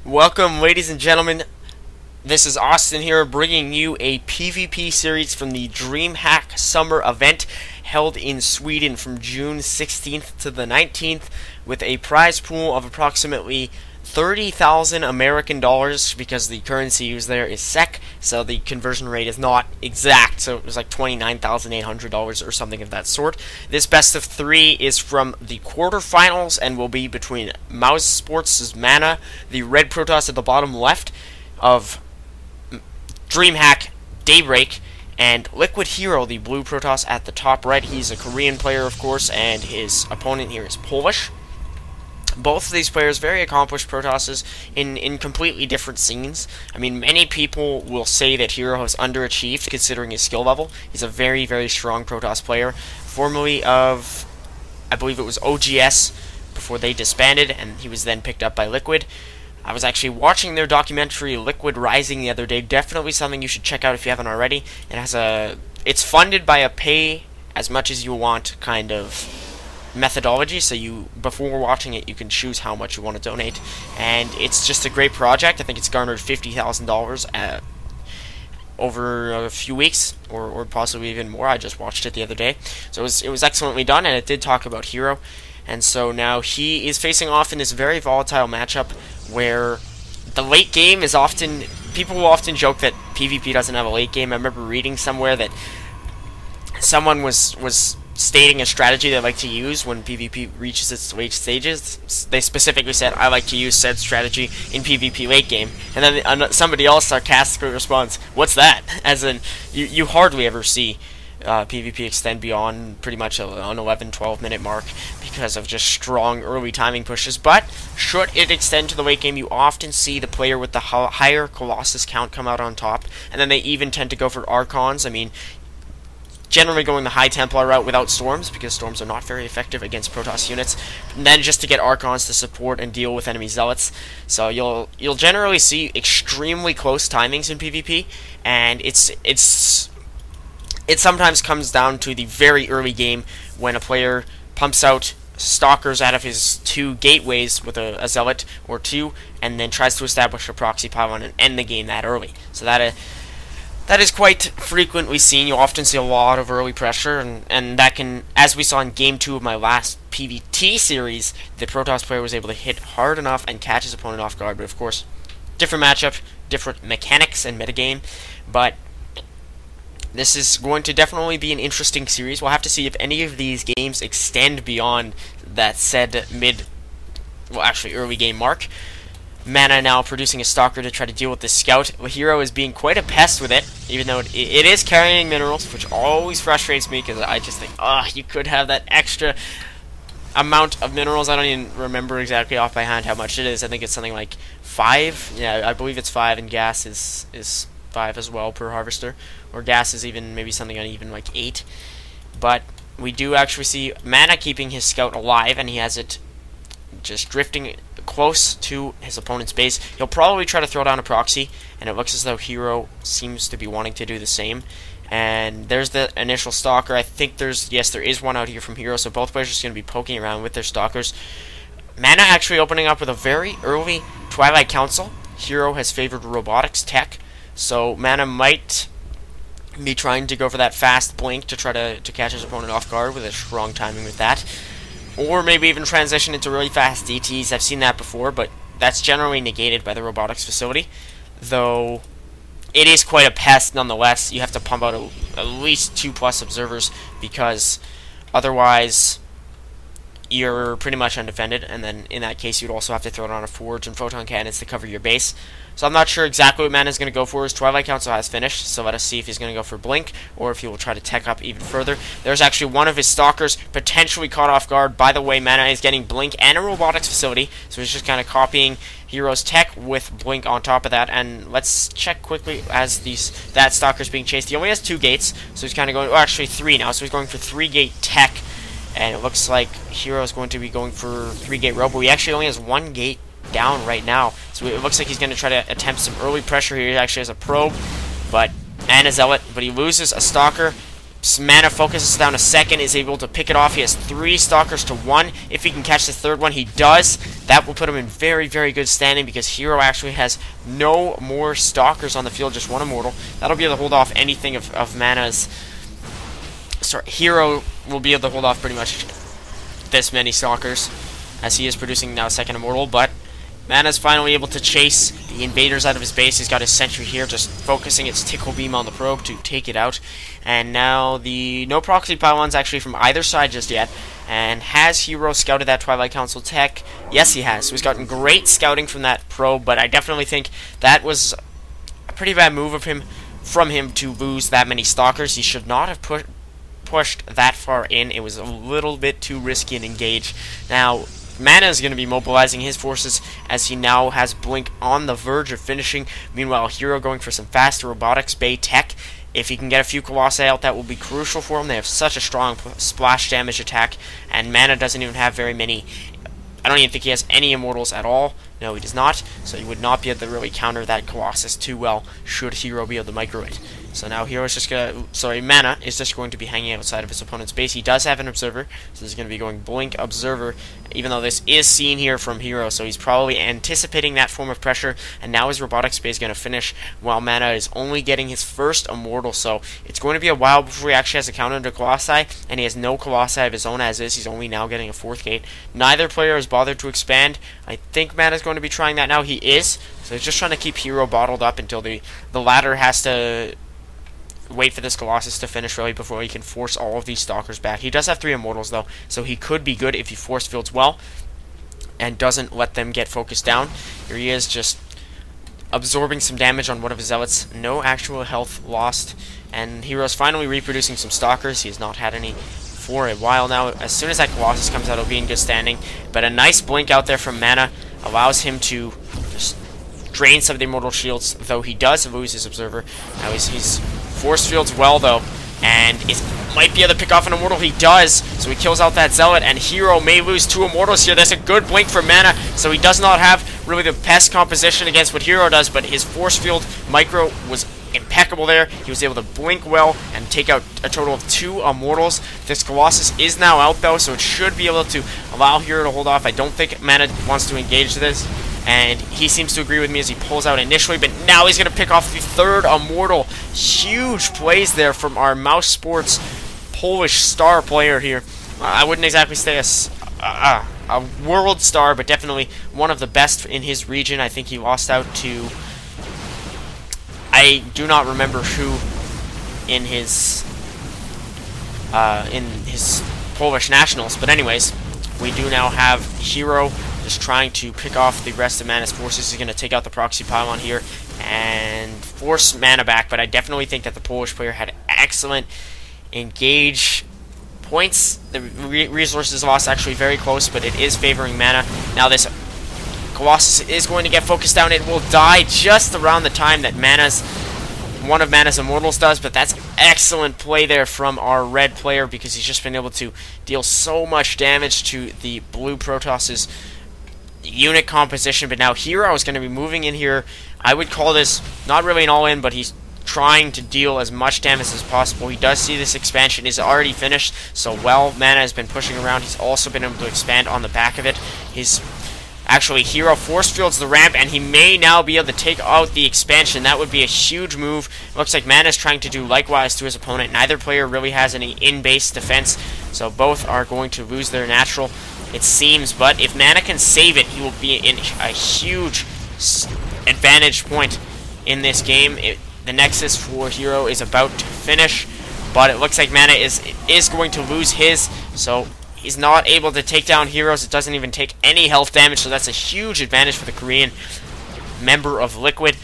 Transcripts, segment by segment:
Welcome, ladies and gentlemen. This is Austin here, bringing you a PvP series from the Dreamhack Summer event held in Sweden from June 16th to the 19th, with a prize pool of approximately 30,000 American dollars, because the currency used there is SEK, so the conversion rate is not exact, so it was like $29,800 or something of that sort. This best of 3 is from the quarterfinals and will be between Mouse Sports' MaNa, the red Protoss at the bottom left of Dreamhack Daybreak, and Liquid HerO, the blue Protoss at the top right. He's a Korean player, of course, and his opponent here is Polish. Both of these players, very accomplished Protosses in completely different scenes. I mean, many people will say that HerO has underachieved considering his skill level. He's a very, very strong Protoss player, formerly of, I believe it was OGS, before they disbanded, and he was then picked up by Liquid. I was actually watching their documentary Liquid Rising the other day. Definitely something you should check out if you haven't already. It's funded by a pay as much as you want kind of methodology, so before watching it you can choose how much you want to donate, and it's just a great project. I think it's garnered $50,000 over a few weeks, or possibly even more. I just watched it the other day, so it was excellently done, and it did talk about HerO. And so now he is facing off in this very volatile matchup where the late game is often, people will often joke that PvP doesn't have a late game. I remember reading somewhere that someone was stating a strategy they like to use when PvP reaches its late stages. They specifically said, I like to use said strategy in PvP late game. And then somebody else sarcastically responds, what's that? As in, you hardly ever see PvP extend beyond pretty much an 11-12 minute mark because of just strong early timing pushes. But should it extend to the late game, you often see the player with the higher Colossus count come out on top, and then they even tend to go for Archons. I mean, generally going the High Templar route without Storms, because Storms are not very effective against Protoss units, and then just to get Archons to support and deal with enemy Zealots. So you'll generally see extremely close timings in PvP, and it sometimes comes down to the very early game when a player pumps out Stalkers out of his 2 gateways with a Zealot or 2, and then tries to establish a proxy pylon and end the game that early. So that is quite frequently seen. You'll often see a lot of early pressure, and that can, as we saw in Game 2 of my last PvT series, the Protoss player was able to hit hard enough and catch his opponent off guard. But of course, different matchup, different mechanics and metagame, but this is going to definitely be an interesting series. We'll have to see if any of these games extend beyond that said early game mark. MaNa now producing a Stalker to try to deal with this Scout. HerO is being quite a pest with it, even though it is carrying minerals, which always frustrates me, because I just think, you could have that extra amount of minerals. I don't even remember exactly off by hand how much it is. I think it's something like 5. Yeah, I believe it's 5, and gas is 5 as well per harvester. Or gas is even maybe something uneven like 8. But we do actually see MaNa keeping his Scout alive, and he has it just drifting close to his opponent's base. He'll probably try to throw down a proxy, and it looks as though HerO seems to be wanting to do the same. And there's the initial Stalker. I think there is one out here from HerO, so both players are just going to be poking around with their Stalkers. MaNa actually opening up with a very early Twilight Council. HerO has favored robotics tech, so MaNa might be trying to go for that fast blink to try to catch his opponent off guard with a strong timing with that. Or maybe even transition into really fast DTs. I've seen that before, but that's generally negated by the robotics facility. Though it is quite a pest nonetheless. You have to pump out at least 2+ observers, because otherwise you're pretty much undefended, and then in that case you'd also have to throw down a Forge and Photon Cannons to cover your base. So I'm not sure exactly what MaNa is going to go for. His Twilight Council has finished, so let us see if he's going to go for Blink, or if he will try to tech up even further. There's actually one of his Stalkers potentially caught off guard. By the way, MaNa is getting Blink and a Robotics Facility, so he's just kind of copying HerO's tech with Blink on top of that. And let's check quickly as that Stalker's being chased. He only has 2 gates, so he's kind of going, actually 3 now, so he's going for 3-gate tech. And it looks like HerO is going to be going for 3-gate robo. He actually only has 1 gate down right now, so it looks like he's going to try to attempt some early pressure here. He actually has a probe, and a Zealot, but he loses a Stalker. MaNa focuses down a second, is able to pick it off. He has 3 Stalkers to 1. If he can catch the third one, he does. That will put him in very, very good standing because HerO actually has no more Stalkers on the field, just 1 Immortal. That'll be able to hold off anything of MaNa's. Sorry, HerO will be able to hold off pretty much this many Stalkers, as he is producing now a 2nd Immortal, but MaNa's finally able to chase the invaders out of his base. He's got his sentry here, just focusing its tickle beam on the probe to take it out. And now no proxy pylons actually from either side just yet. And has HerO scouted that Twilight Council tech? Yes, he has. So he's gotten great scouting from that probe, but I definitely think that was a pretty bad move from him to lose that many Stalkers. He should not have pushed that far in. It was a little bit too risky and engaged. Now, MaNa is going to be mobilizing his forces as he now has Blink on the verge of finishing. Meanwhile, HerO going for some faster robotics bay tech. If he can get a few Colossi out, that will be crucial for him. They have such a strong splash damage attack, and MaNa doesn't even have very many. I don't even think he has any Immortals at all. No, he does not. So he would not be able to really counter that Colossus too well should HerO be able to micro it. So now HerO is just MaNa is just going to be hanging outside of his opponent's base. He does have an Observer, so he's going to be going Blink Observer, even though this is seen here from HerO, so he's probably anticipating that form of pressure, and now his robotics bay is going to finish while MaNa is only getting his first Immortal, so it's going to be a while before he actually has a counter to Colossi, and he has no Colossi of his own as is. He's only now getting a 4th gate. Neither player has bothered to expand. I think MaNa is going to be trying that now. He is, so he's just trying to keep HerO bottled up until the latter has to wait for this Colossus to finish really before he can force all of these Stalkers back. He does have 3 Immortals though, so he could be good if he force fields well and doesn't let them get focused down. Here he is just absorbing some damage on one of his Zealots. No actual health lost, and HerO's finally reproducing some Stalkers. He has not had any for a while now. As soon as that Colossus comes out, he'll be in good standing, but a nice Blink out there from MaNa allows him to just drain some of the Immortal shields, though he does lose his Observer. Now he's force fields well though, and might be able to pick off an Immortal. He does, so he kills out that Zealot, and HerO may lose 2 Immortals here. That's a good Blink for MaNa, so he does not have really the best composition against what HerO does, but his force field micro was impeccable there. He was able to blink well and take out a total of 2 Immortals. This Colossus is now out though, so it should be able to allow HerO to hold off. I don't think MaNa wants to engage this, and he seems to agree with me as he pulls out initially, but now he's going to pick off the 3rd Immortal. Huge plays there from our Mouse Sports Polish star player here. I wouldn't exactly say a world star, but definitely one of the best in his region. I think he lost out to, I do not remember who in his Polish nationals, but anyways, we do now have HerO just trying to pick off the rest of MaNa's forces. He's going to take out the proxy pylon here and force MaNa back, but I definitely think that the Polish player had excellent engage points. The resources lost actually very close, but it is favoring MaNa. Now this Colossus is going to get focused down. It will die just around the time that one of MaNa's Immortals does, but that's excellent play there from our red player because he's just been able to deal so much damage to the blue Protoss's unit composition. But now HerO is going to be moving in here. I would call this not really an all-in, but he's trying to deal as much damage as possible. He does see this expansion is already finished, so while MaNa has been pushing around, he's also been able to expand on the back of it. Actually, HerO force fields the ramp, and he may now be able to take out the expansion. That would be a huge move. Looks like MaNa is trying to do likewise to his opponent. Neither player really has any in-base defense, so both are going to lose their natural, it seems. But if MaNa can save it, he will be in a huge advantage point in this game. The Nexus for HerO is about to finish, but it looks like MaNa is going to lose his, so he's not able to take down HerO's. It doesn't even take any health damage, so that's a huge advantage for the Korean member of Liquid.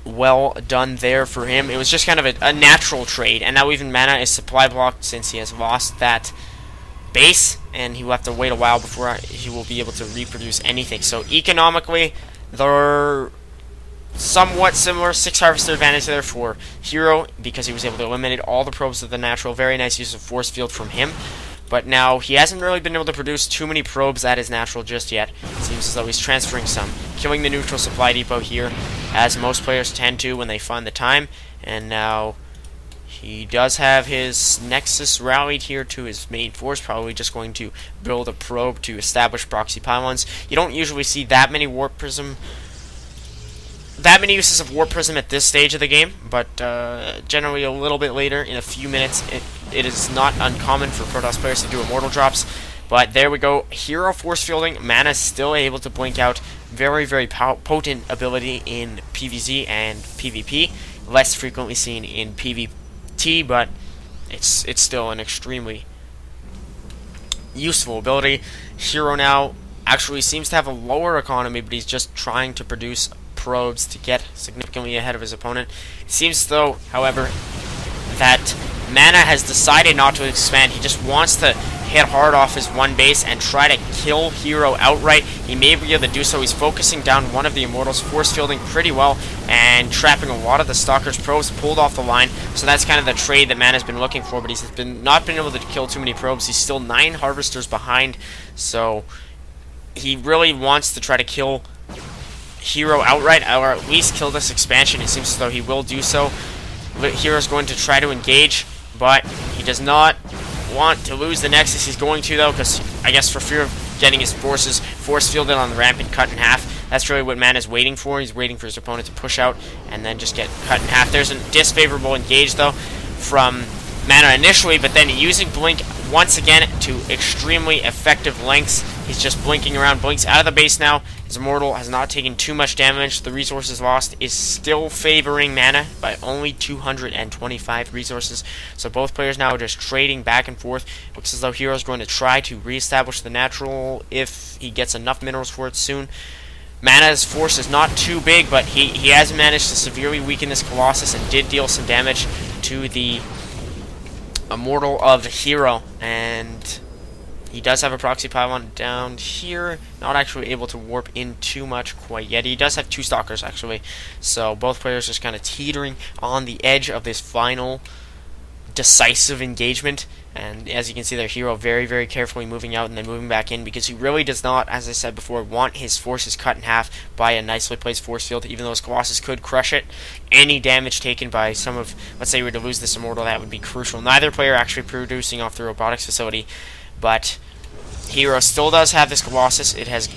Well done there for him. It was just kind of a natural trade, and now even MaNa is supply blocked since he has lost that base, and he will have to wait a while before he will be able to reproduce anything. So economically, they're somewhat similar. 6 harvester advantage there for HerO because he was able to eliminate all the probes of the natural. Very nice use of force field from him. But now he hasn't really been able to produce too many probes at his natural just yet. It seems as though he's transferring some, killing the neutral supply depot here, as most players tend to when they find the time. And now He does have his Nexus rallied here to his main force, probably just going to build a probe to establish proxy pylons. You don't usually see that many uses of Warp Prism at this stage of the game, but generally a little bit later, in a few minutes, it is not uncommon for Protoss players to do immortal drops. But there we go, HerO force fielding. MaNa is still able to blink out. Very, very potent ability in PvZ and PvP. Less frequently seen in PvT, but it's still an extremely useful ability. HerO now actually seems to have a lower economy, but he's just trying to produce probes to get significantly ahead of his opponent. It seems though, however, that MaNa has decided not to expand. He just wants to hit hard off his one base and try to kill HerO outright. He may be able to do so. He's focusing down one of the Immortals, force fielding pretty well, and trapping a lot of the Stalker's probes pulled off the line. So that's kind of the trade that MaNa's been looking for, but he's not been able to kill too many probes. He's still 9 Harvesters behind, so he really wants to try to kill HerO outright, or at least kill this expansion. It seems as though he will do so. HerO's going to try to engage, but he does not want to lose the Nexus. He's going to, though, because I guess for fear of getting his forces force fielded on the ramp and cut in half. That's really what MaNa's waiting for. He's waiting for his opponent to push out and then just get cut in half. There's a disfavorable engage, though, from MaNa initially, but then using Blink once again to extremely effective lengths. He's just blinking around, blinks out of the base now. His Immortal has not taken too much damage. The resources lost is still favoring MaNa by only 225 resources. So both players now are just trading back and forth. Looks as though HerO's going to try to reestablish the natural if he gets enough minerals for it soon. MaNa's force is not too big, but he has managed to severely weaken this Colossus and did deal some damage to the Immortal of HerO, and he does have a proxy pylon down here. Not actually able to warp in too much quite yet. He does have 2 Stalkers, actually. So both players just kind of teetering on the edge of this final decisive engagement. And as you can see there, HerO very, very carefully moving out and then moving back in, because he really does not, as I said before, want his forces cut in half by a nicely placed force field, even though his Colossus could crush it. Any damage taken by some of, let's say we were to lose this Immortal, that would be crucial. Neither player actually producing off the robotics facility, but HerO still does have this Colossus. It has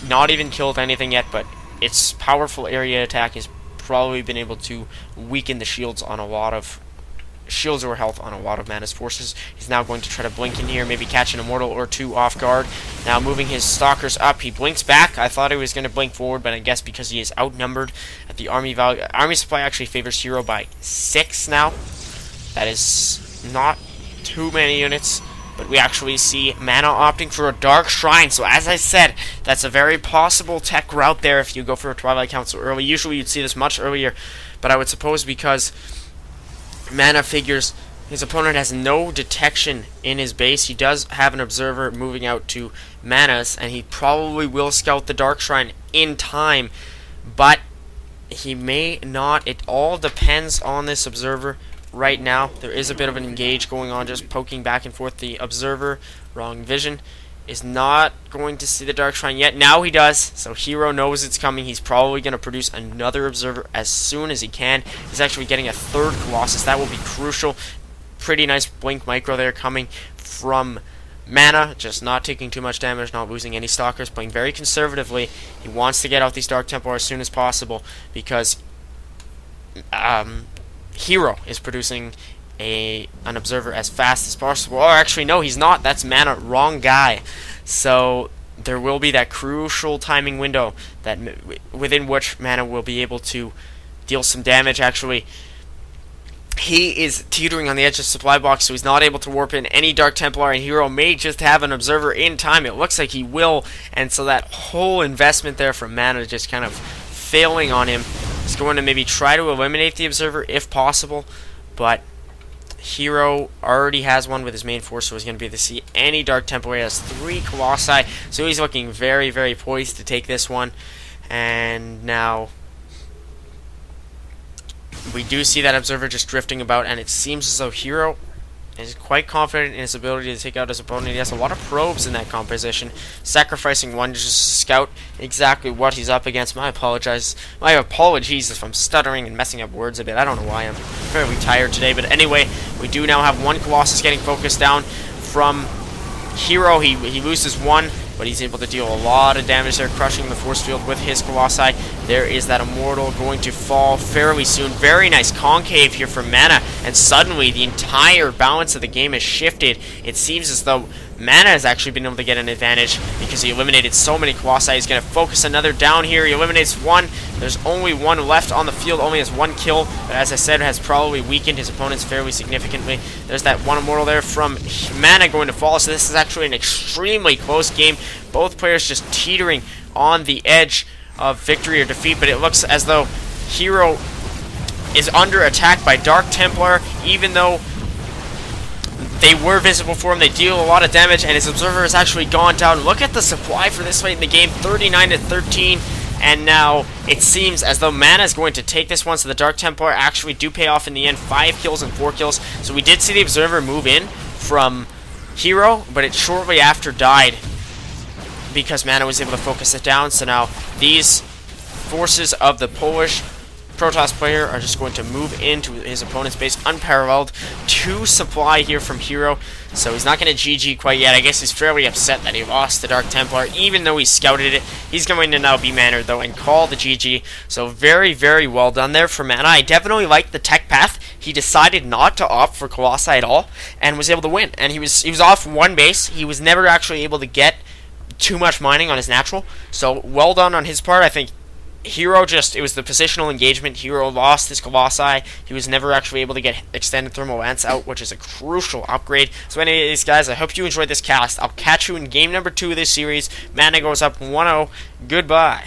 not even killed anything yet, but its powerful area attack has probably been able to weaken the shields on a lot of or health on a lot of MaNa's forces. He's now going to try to blink in here, maybe catch an Immortal or 2 off guard. Now moving his Stalkers up, he blinks back. I thought he was going to blink forward, but I guess because he is outnumbered at the army value. Army supply actually favors HerO by 6 now. That is not too many units, but we actually see MaNa opting for a Dark Shrine. So as I said, that's a very possible tech route there if you go for a Twilight Council early. Usually you'd see this much earlier, but I would suppose because MaNa figures his opponent has no detection in his base. He does have an observer moving out to MaNa's, and he probably will scout the Dark Shrine in time, but he may not. It all depends on this observer. Right now, there is a bit of an engage going on, just poking back and forth. The observer, wrong vision, is not going to see the Dark Shrine yet. Now he does, so HerO knows it's coming. He's probably going to produce another observer as soon as he can. He's actually getting a 3rd Colossus. That will be crucial. Pretty nice blink micro there coming from MaNa, just not taking too much damage, not losing any Stalkers, playing very conservatively. He wants to get out these Dark Templar as soon as possible because HerO is producing an observer as fast as possible. Or actually, no, he's not. That's MaNa. Wrong guy. So there will be that crucial timing window that within which MaNa will be able to deal some damage. Actually, he is teetering on the edge of the supply box, so he's not able to warp in any Dark Templar, and HerO may just have an observer in time. It looks like he will, and so that whole investment there from MaNa just kind of failing on him. He's going to maybe try to eliminate the observer if possible, but HerO already has one with his main force, so he's going to be able to see any Dark Templar. He has 3 Colossi, so he's looking very, very poised to take this one. And now we do see that observer just drifting about, and it seems as though HerO is quite confident in his ability to take out his opponent. He has a lot of probes in that composition, sacrificing one just to scout exactly what he's up against. My apologies if I'm stuttering and messing up words a bit. I don't know why. I'm fairly tired today, but anyway, we do now have one Colossus getting focused down from HerO. He loses one, but he's able to deal a lot of damage there, crushing the force field with his Colossi. There is that Immortal going to fall fairly soon. Very nice concave here from MaNa, and suddenly the entire balance of the game has shifted. It seems as though MaNa has actually been able to get an advantage because he eliminated so many Colossi. He's going to focus another down here. He eliminates one. There's only one left on the field, only has one kill, but as I said, has probably weakened his opponents fairly significantly. There's that one Immortal there from MaNa going to fall, so this is actually an extremely close game. Both players just teetering on the edge of victory or defeat, but it looks as though HerO is under attack by Dark Templar, even though they were visible for him. They deal a lot of damage, and his Observer has actually gone down. Look at the supply for this late in the game, 39-13, and now it seems as though MaNa is going to take this one, so the Dark Templar actually do pay off in the end, 5 kills and 4 kills. So we did see the Observer move in from HerO, but it shortly after died because MaNa was able to focus it down. So now these forces of the Polish Protoss player are just going to move into his opponent's base unparalleled. 2 supply here from HerO, so he's not going to GG quite yet. I guess he's fairly upset that he lost the Dark Templar, even though he scouted it. He's going to now be mannered, though, and call the GG. So very, very well done there for MaNa. I definitely liked the tech path. He decided not to opt for Colossi at all, and was able to win. And he was off one base. He was never actually able to get too much mining on his natural. So well done on his part. I think HerO it was the positional engagement. HerO lost his Colossi. He was never actually able to get extended thermal lance out, which is a crucial upgrade. So anyways, guys, I hope you enjoyed this cast. I'll catch you in game number 2 of this series. MaNa goes up 1-0. Goodbye.